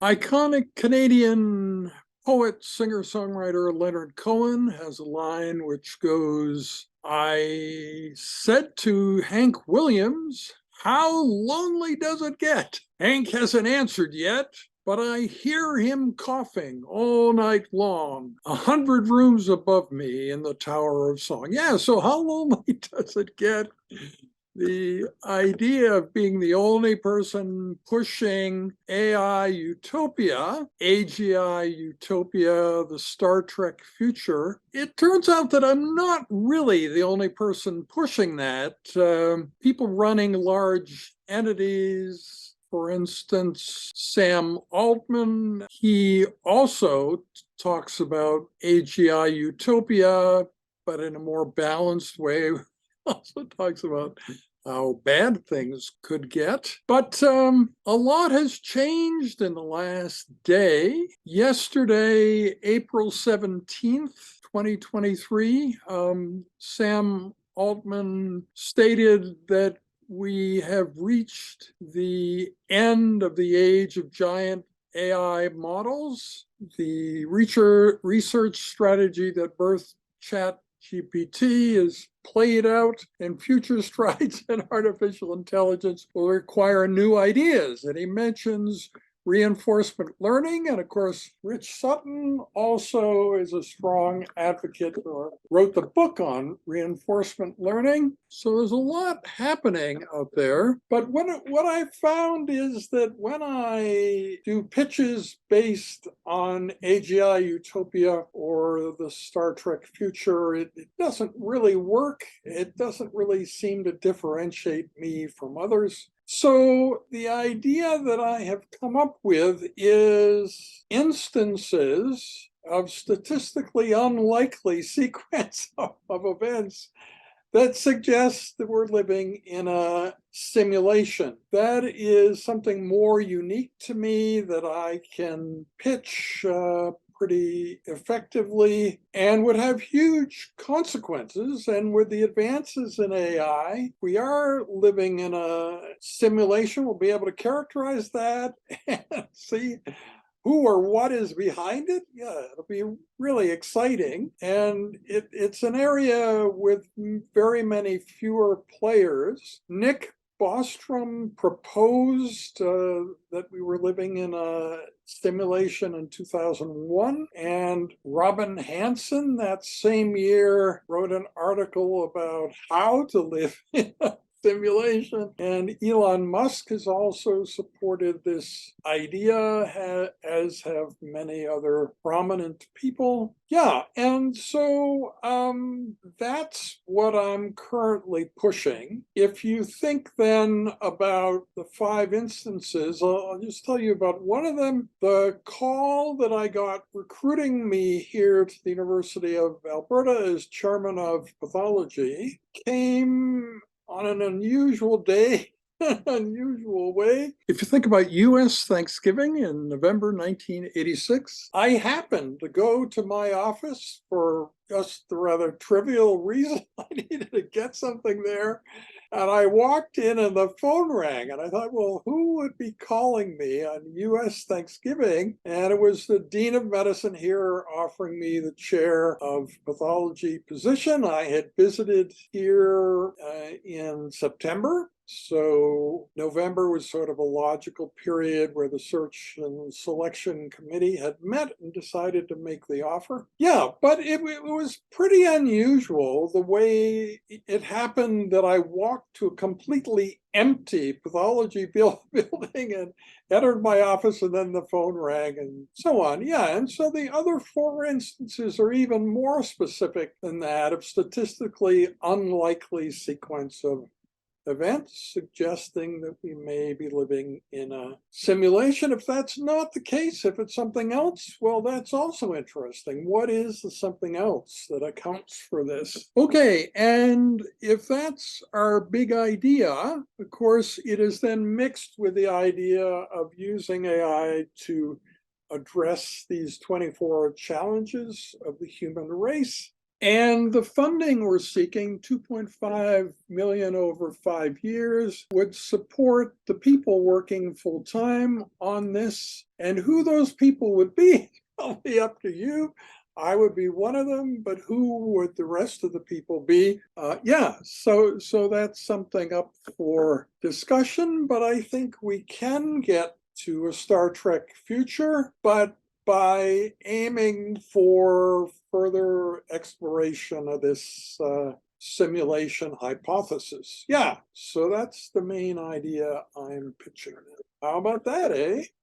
Iconic Canadian poet, singer-songwriter Leonard Cohen has a line which goes, I said to Hank Williams, how lonely does it get? Hank hasn't answered yet, but I hear him coughing all night long, 100 rooms above me in the Tower of Song. Yeah, so how lonely does it get? The idea of being the only person pushing AI utopia, AGI utopia, the Star Trek future, it turns out that I'm not really the only person pushing that. People running large entities, for instance, Sam Altman, he also talks about AGI utopia, but in a more balanced way. Also talks about how bad things could get. But a lot has changed in the last day. Yesterday, April 17th, 2023, Sam Altman stated that we have reached the end of the age of giant AI models. The research strategy that birthed ChatGPT is played out, and future strides in artificial intelligence will require new ideas. And he mentions reinforcement learning. And of course, Rich Sutton also is a strong advocate or wrote the book on reinforcement learning. So there's a lot happening out there. But what I found is that when I do pitches based on AGI utopia or the Star Trek future, it doesn't really work. It doesn't really seem to differentiate me from others. So the idea that I have come up with is instances of statistically unlikely sequence of events that suggests that we're living in a simulation. That is something more unique to me that I can pitch pretty effectively and would have huge consequences. And with the advances in AI, we are living in a simulation. We'll be able to characterize that and see who or what is behind it. Yeah, it'll be really exciting. And it's an area with very many fewer players. Nick Bostrom proposed that we were living in a simulation in 2001. And Robin Hanson that same year wrote an article about how to live in a simulation. And Elon Musk has also supported this idea, as have many other prominent people. Yeah, and so that's what I'm currently pushing. If you think then about the 5 instances, I'll just tell you about one of them. The call that I got recruiting me here to the University of Alberta as chairman of pathology came on an unusual day, unusual way. If you think about US Thanksgiving in November 1986, I happened to go to my office for just the rather trivial reason I needed to get something there. And I walked in and the phone rang, and I thought, well, who would be calling me on US Thanksgiving? And it was the Dean of Medicine here offering me the chair of pathology position. I had visited here in September. So November was sort of a logical period where the search and selection committee had met and decided to make the offer. Yeah, but it was pretty unusual the way it happened that I walked to a completely empty pathology building and entered my office, and then the phone rang and so on. Yeah, and so the other 4 instances are even more specific than that, of statistically unlikely sequence of events suggesting that we may be living in a simulation. If that's not the case, if it's something else, well, that's also interesting. What is the something else that accounts for this? Okay, and if that's our big idea, of course, it is then mixed with the idea of using AI to address these 24 challenges of the human race. And the funding we're seeking, 2.5 million over 5 years, would support the people working full time on this. And who those people would be, will be up to you. I would be one of them, but who would the rest of the people be? So that's something up for discussion, but I think we can get to a Star Trek future, but by aiming for further exploration of this simulation hypothesis. Yeah, so that's the main idea I'm pitching. How about that, eh?